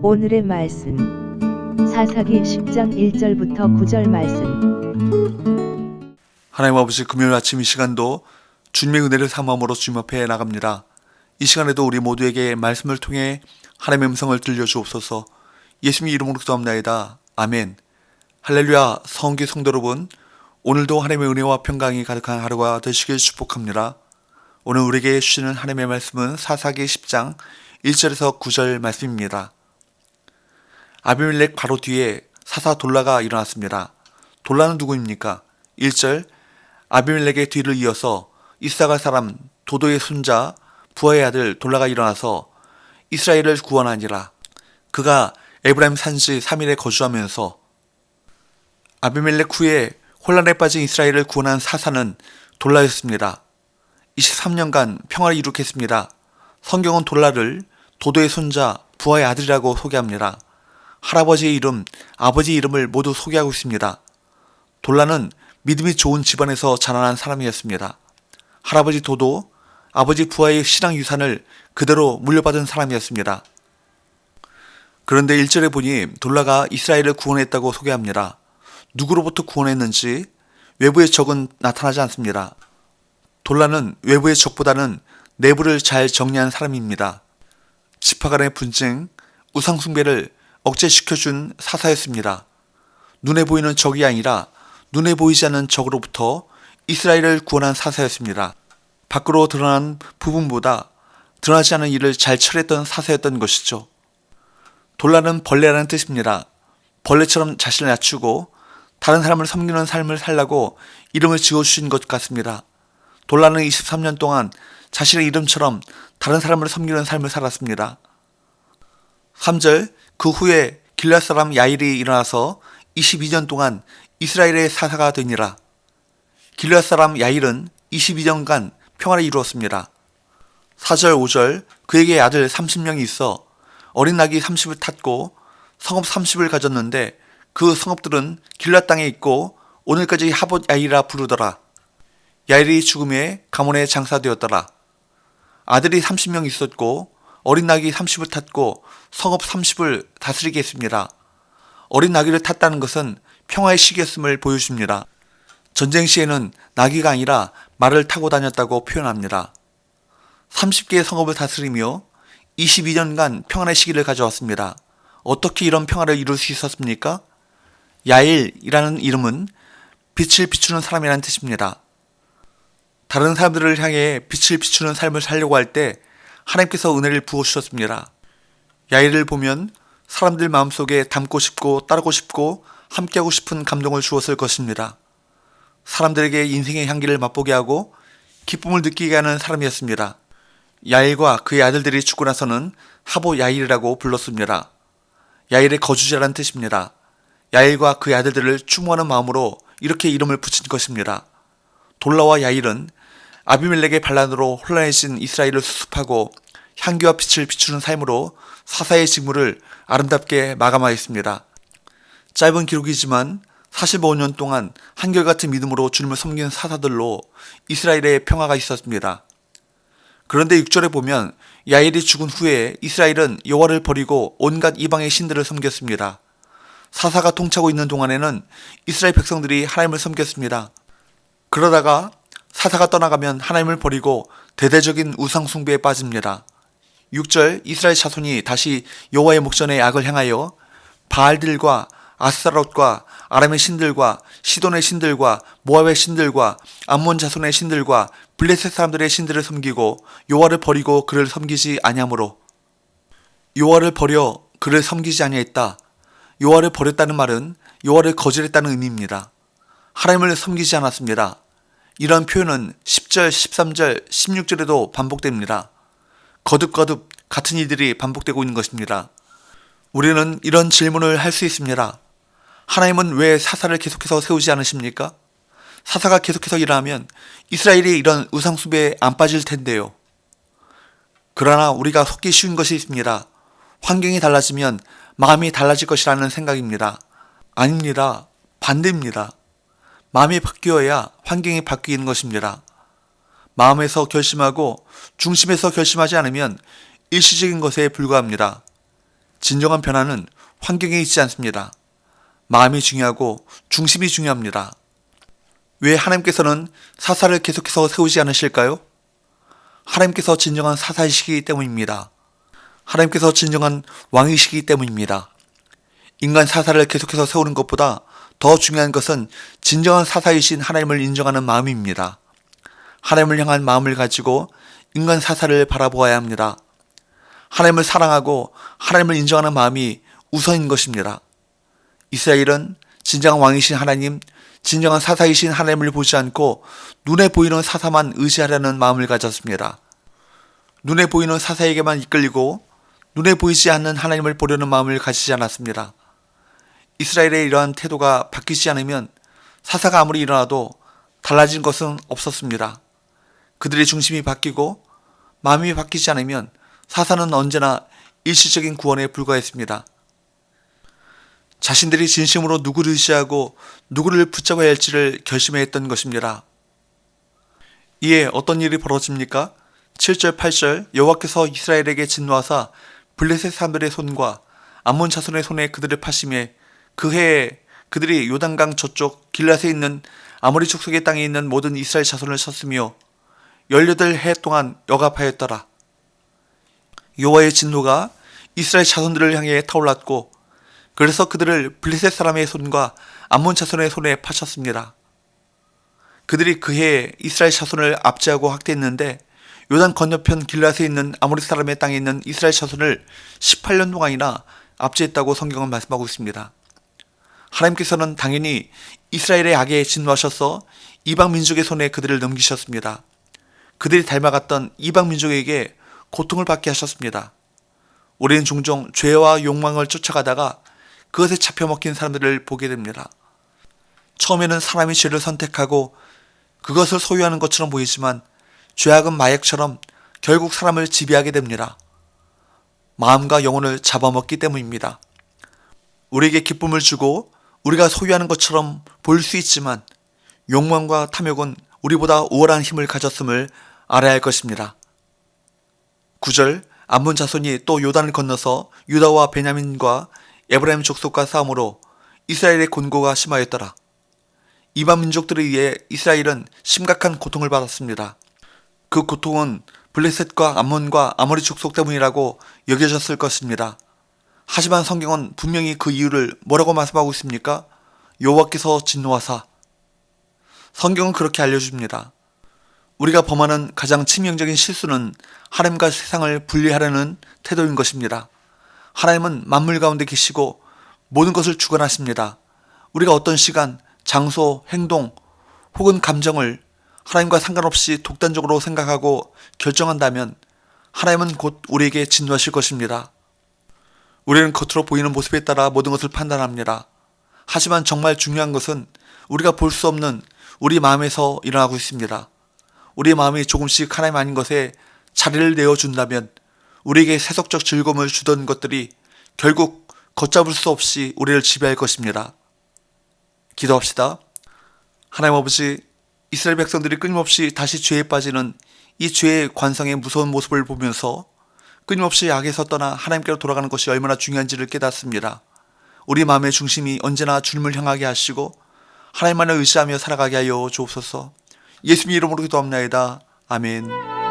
오늘의 말씀 사사기 10장 1절부터 9절 말씀. 하나님 아버지, 금요일 아침 이 시간도 주님의 은혜를 삼음으로 주님 앞에 나갑니다. 이 시간에도 우리 모두에게 말씀을 통해 하나님의 음성을 들려주옵소서. 예수님의 이름으로 기도합나이다. 아멘. 할렐루야. 성기 성도 여러분, 오늘도 하나님의 은혜와 평강이 가득한 하루가 되시길 축복합니다. 오늘 우리에게 주시는 하나님의 말씀은 사사기 10장 1절에서 9절 말씀입니다. 아비멜렉 바로 뒤에 사사 돌라가 일어났습니다. 돌라는 누구입니까? 1절, 아비멜렉의 뒤를 이어서 이사갈 사람 도도의 손자 부하의 아들 돌라가 일어나서 이스라엘을 구원하니라. 그가 에브라임 산지 3일에 거주하면서 아비멜렉 후에 혼란에 빠진 이스라엘을 구원한 사사는 돌라였습니다. 23년간 평화를 이룩했습니다. 성경은 돌라를 도도의 손자 부하의 아들이라고 소개합니다. 할아버지의 이름, 아버지의 이름을 모두 소개하고 있습니다. 돌라는 믿음이 좋은 집안에서 자라난 사람이었습니다. 할아버지 도도, 아버지 부하의 신앙 유산을 그대로 물려받은 사람이었습니다. 그런데 1절에 보니 돌라가 이스라엘을 구원했다고 소개합니다. 누구로부터 구원했는지 외부의 적은 나타나지 않습니다. 돌라는 외부의 적보다는 내부를 잘 정리한 사람입니다. 지파 간의 분쟁, 우상 숭배를 억제시켜준 사사였습니다. 눈에 보이는 적이 아니라 눈에 보이지 않는 적으로부터 이스라엘을 구원한 사사였습니다. 밖으로 드러난 부분보다 드러나지 않은 일을 잘 처리했던 사사였던 것이죠. 돌라는 벌레라는 뜻입니다. 벌레처럼 자신을 낮추고 다른 사람을 섬기는 삶을 살라고 이름을 지어주신 것 같습니다. 돌라는 23년 동안 자신의 이름처럼 다른 사람을 섬기는 삶을 살았습니다. 3절, 그 후에 길앗 사람 야일이 일어나서 22년 동안 이스라엘의 사사가 되니라. 길앗 사람 야일은 22년간 평화를 이루었습니다. 4절, 5절, 그에게 아들 30명이 있어 어린 낙이 30을 탔고 성읍 30을 가졌는데 그 성읍들은 길앗 땅에 있고 오늘까지 하봇 야일이라 부르더라. 야일이 죽음에 가문에 장사되었더라. 아들이 30명 있었고 어린 낙이 30을 탔고 성읍 30을 다스리게 했습니다. 어린 나귀를 탔다는 것은 평화의 시기였음을 보여줍니다. 전쟁 시에는 나귀가 아니라 말을 타고 다녔다고 표현합니다. 30개의 성읍을 다스리며 22년간 평안의 시기를 가져왔습니다. 어떻게 이런 평화를 이룰 수 있었습니까? 야일이라는 이름은 빛을 비추는 사람이라는 뜻입니다. 다른 사람들을 향해 빛을 비추는 삶을 살려고 할 때 하나님께서 은혜를 부어주셨습니다. 야일을 보면 사람들 마음속에 닮고 싶고 따르고 싶고 함께하고 싶은 감동을 주었을 것입니다. 사람들에게 인생의 향기를 맛보게 하고 기쁨을 느끼게 하는 사람이었습니다. 야일과 그의 아들들이 죽고 나서는 하봇 야일이라고 불렀습니다. 야일의 거주자라는 뜻입니다. 야일과 그의 아들들을 추모하는 마음으로 이렇게 이름을 붙인 것입니다. 돌라와 야일은 아비멜렉의 반란으로 혼란해진 이스라엘을 수습하고 향기와 빛을 비추는 삶으로 사사의 직무를 아름답게 마감하였습니다. 짧은 기록이지만 45년 동안 한결같은 믿음으로 주님을 섬기는 사사들로 이스라엘의 평화가 있었습니다. 그런데 6절에 보면 야일이 죽은 후에 이스라엘은 여호와를 버리고 온갖 이방의 신들을 섬겼습니다. 사사가 통치하고 있는 동안에는 이스라엘 백성들이 하나님을 섬겼습니다. 그러다가 사사가 떠나가면 하나님을 버리고 대대적인 우상 숭배에 빠집니다. 6절, 이스라엘 자손이 다시 여호와의 목전에 악을 행하여 바알들과 아스타롯과 아람의 신들과 시돈의 신들과 모압의 신들과 암몬 자손의 신들과 블레셋 사람들의 신들을 섬기고 여호와를 버리고 그를 섬기지 아니하므로. 여호와를 버려 그를 섬기지 아니했다. 여호와를 버렸다는 말은 여호와를 거절했다는 의미입니다. 하나님을 섬기지 않았습니다. 이런 표현은 10절, 13절, 16절에도 반복됩니다. 거듭거듭 같은 일들이 반복되고 있는 것입니다. 우리는 이런 질문을 할 수 있습니다. 하나님은 왜 사사를 계속해서 세우지 않으십니까? 사사가 계속해서 일하면 이스라엘이 이런 우상숭배에 안 빠질 텐데요. 그러나 우리가 속기 쉬운 것이 있습니다. 환경이 달라지면 마음이 달라질 것이라는 생각입니다. 아닙니다. 반대입니다. 마음이 바뀌어야 환경이 바뀌는 것입니다. 마음에서 결심하고 중심에서 결심하지 않으면 일시적인 것에 불과합니다. 진정한 변화는 환경에 있지 않습니다. 마음이 중요하고 중심이 중요합니다. 왜 하나님께서는 사사를 계속해서 세우지 않으실까요? 하나님께서 진정한 사사이시기 때문입니다. 하나님께서 진정한 왕이시기 때문입니다. 인간 사사를 계속해서 세우는 것보다 더 중요한 것은 진정한 사사이신 하나님을 인정하는 마음입니다. 하나님을 향한 마음을 가지고 인간 사사를 바라보아야 합니다. 하나님을 사랑하고 하나님을 인정하는 마음이 우선인 것입니다. 이스라엘은 진정한 왕이신 하나님, 진정한 사사이신 하나님을 보지 않고 눈에 보이는 사사만 의지하려는 마음을 가졌습니다. 눈에 보이는 사사에게만 이끌리고 눈에 보이지 않는 하나님을 보려는 마음을 가지지 않았습니다. 이스라엘의 이러한 태도가 바뀌지 않으면 사사가 아무리 일어나도 달라진 것은 없었습니다. 그들의 중심이 바뀌고 마음이 바뀌지 않으면 사사는 언제나 일시적인 구원에 불과했습니다. 자신들이 진심으로 누구를 의지하고 누구를 붙잡아야 할지를 결심해야 했던 것입니다. 이에 어떤 일이 벌어집니까? 7절 8절 여호와께서 이스라엘에게 진노하사 블레셋 사람들의 손과 암몬 자손의 손에 그들을 파심해 그 해에 그들이 요단강 저쪽 길앗에 있는 아모리 족속의 땅에 있는 모든 이스라엘 자손을 쳤으며 18해 동안 억압하였더라. 여호와의 진노가 이스라엘 자손들을 향해 타올랐고 그래서 그들을 블레셋 사람의 손과 암몬 자손의 손에 파쳤습니다. 그들이 그 해에 이스라엘 자손을 압제하고 학대했는데 요단 건너편 길앗에 있는 아모리 사람의 땅에 있는 이스라엘 자손을 18년 동안이나 압제했다고 성경은 말씀하고 있습니다. 하나님께서는 당연히 이스라엘의 악에 진노하셔서 이방 민족의 손에 그들을 넘기셨습니다. 그들이 닮아갔던 이방 민족에게 고통을 받게 하셨습니다. 우리는 종종 죄와 욕망을 쫓아가다가 그것에 잡혀 먹힌 사람들을 보게 됩니다. 처음에는 사람이 죄를 선택하고 그것을 소유하는 것처럼 보이지만 죄악은 마약처럼 결국 사람을 지배하게 됩니다. 마음과 영혼을 잡아먹기 때문입니다. 우리에게 기쁨을 주고 우리가 소유하는 것처럼 보일 수 있지만 욕망과 탐욕은 우리보다 우월한 힘을 가졌음을 알아야 할 것입니다. 9절 암몬 자손이 또 요단을 건너서 유다와 베냐민과 에브라임 족속과 싸움으로 이스라엘의 곤고가 심하였더라. 이방 민족들에 의해 이스라엘은 심각한 고통을 받았습니다. 그 고통은 블레셋과 암몬과 아모리 족속 때문이라고 여겨졌을 것입니다. 하지만 성경은 분명히 그 이유를 뭐라고 말씀하고 있습니까? 여호와께서 진노하사. 성경은 그렇게 알려줍니다. 우리가 범하는 가장 치명적인 실수는 하나님과 세상을 분리하려는 태도인 것입니다. 하나님은 만물 가운데 계시고 모든 것을 주관하십니다. 우리가 어떤 시간, 장소, 행동 혹은 감정을 하나님과 상관없이 독단적으로 생각하고 결정한다면 하나님은 곧 우리에게 진노하실 것입니다. 우리는 겉으로 보이는 모습에 따라 모든 것을 판단합니다. 하지만 정말 중요한 것은 우리가 볼 수 없는 우리 마음에서 일어나고 있습니다. 우리 마음이 조금씩 하나님 아닌 것에 자리를 내어준다면 우리에게 세속적 즐거움을 주던 것들이 결국 걷잡을 수 없이 우리를 지배할 것입니다. 기도합시다. 하나님 아버지, 이스라엘 백성들이 끊임없이 다시 죄에 빠지는 이 죄의 관성의 무서운 모습을 보면서 끊임없이 악에서 떠나 하나님께로 돌아가는 것이 얼마나 중요한지를 깨닫습니다. 우리 마음의 중심이 언제나 주님을 향하게 하시고 하나님만을 의지하며 살아가게 하여 주옵소서. 예수님 이름으로 기도합나이다. 아멘.